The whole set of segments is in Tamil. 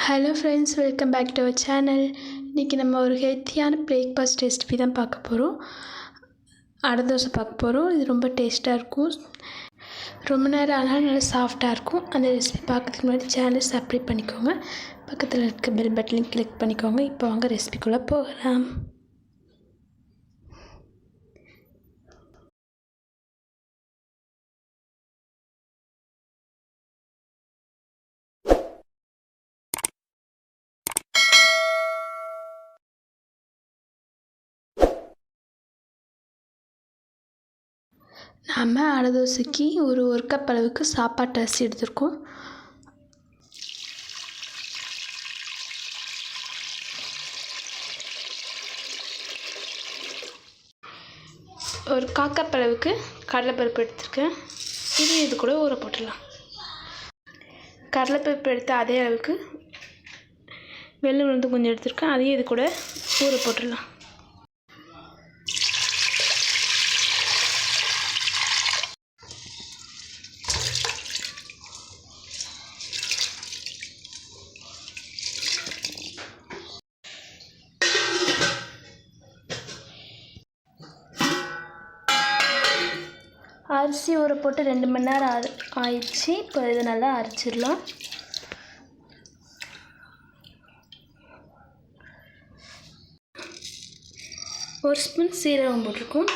Hello friends, welcome back to our channel. இன்றைக்கி நம்ம ஒரு ஹெல்த்தியான பிரேக்ஃபாஸ்ட் ரெசிபி தான் பார்க்க போகிறோம். அடை தோசை பார்க்க போகிறோம். இது ரொம்ப டேஸ்ட்டாக இருக்கும். ரொம்ப நேரம் ஆனாலும் நல்லா சாஃப்டாக இருக்கும். அந்த ரெசிபி பார்க்கறதுக்கு முன்னாடி சேனல் சப்ஸ்கிரைப் பண்ணிக்கோங்க. பக்கத்தில் இருக்க பெல் பட்டனையும் கிளிக் பண்ணிக்கோங்க. இப்போ வாங்க ரெசிபிக்குள்ளே போகலாம். நம்ம அடை தோசைக்கு ஒரு கப் அளவுக்கு சாப்பாட்டு அரிசி எடுத்திருக்கோம். ஒரு 1/4 கப் அளவுக்கு கடலைப்பருப்பு எடுத்திருக்கேன். இது கூட ஊற போட்டுடலாம். கடலைப்பருப்பு எடுத்து அதே அளவுக்கு வெள்ளை உளுந்து கொஞ்சம் எடுத்திருக்கேன். அதையும் இது கூட ஊற போட்டுடலாம். அரிசி ஊற போட்டு 2 மணி நேரம் ஆயிடுச்சு. இப்போ இதை நல்லா அரைச்சிடலாம். ஒரு ஸ்பூன் சீரகம் போட்டிருக்கோம்.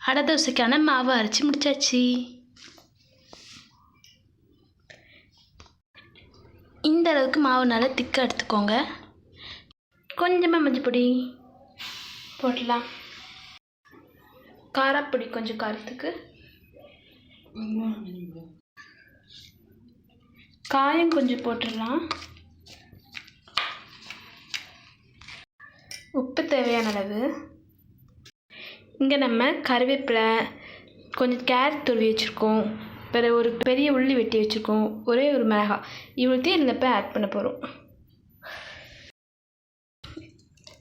அடை தோசைக்கான மாவு அரைச்சி முடிச்சாச்சு. இந்த அளவுக்கு மாவு நல்லா திக்காக எடுத்துக்கோங்க. கொஞ்சமாக மஞ்சள் பொடி போடலாம். காரப்பொடி கொஞ்சம் காரத்துக்கு, காயம் கொஞ்சம் போட்டுடலாம். உப்பு தேவையான அளவு. இங்கே நம்ம கருவேப்பிலை, கொஞ்சம் கேரட் துருவி வச்சுருக்கோம். பிறகு ஒரு பெரிய உள்ளி வெட்டி வச்சுருக்கோம். ஒரே ஒரு மிளகாய், இவ்வளோத்தையும் இருந்தப்போ ஆட் பண்ண போகிறோம்.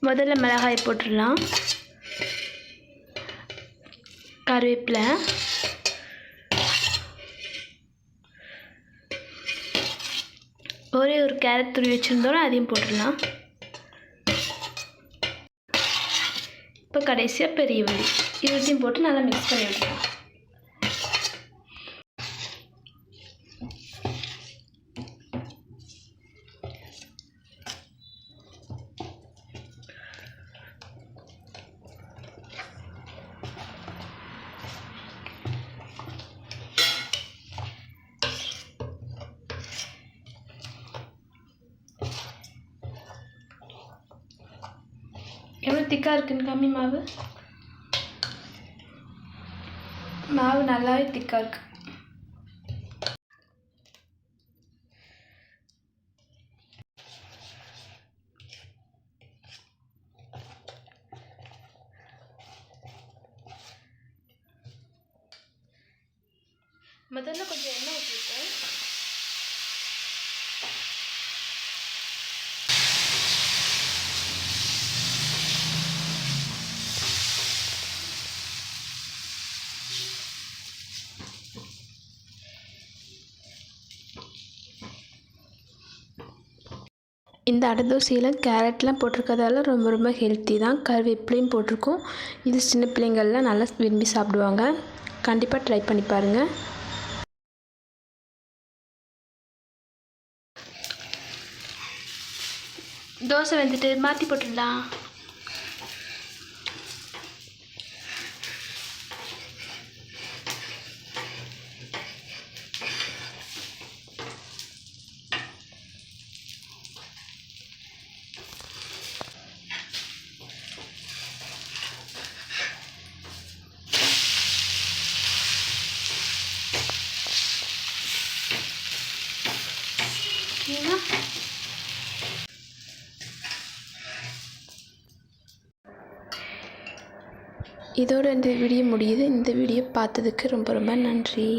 முதல்ல மிளகாயை போட்டுடலாம். கருவேப்பிலை, ஒரே ஒரு கேரட் துருவி வச்சுருந்தோம், அதையும் போட்டுடலாம். இப்போ கடைசியாக பெரிய உள்ளி, இவ்வளோத்தையும் போட்டு நல்லா மிக்ஸ் பண்ணி விடலாம். எவ்வளோ திக்காக இருக்குன்னு கம்மி மாவு நல்லாவே திக்காக இருக்கு. முதல்ல கொஞ்சம் எண்ணெய் ஊற்றிருக்கேன். இந்த அடை தோசையில் கேரட்லாம் போட்டிருக்கிறதால ரொம்ப ஹெல்த்தி தான். கருவேப்பிலையும் போட்டிருக்கோம். இது சின்ன பிள்ளைங்கள்லாம் நல்லா விரும்பி சாப்பிடுவாங்க. கண்டிப்பாக ட்ரை பண்ணி பாருங்கள். தோசை வந்துட்டு மாற்றி போட்டுடலாம். இதோட இந்த வீடியோ முடியுது. இந்த வீடியோ பார்த்ததுக்கு ரொம்ப ரொம்ப நன்றி.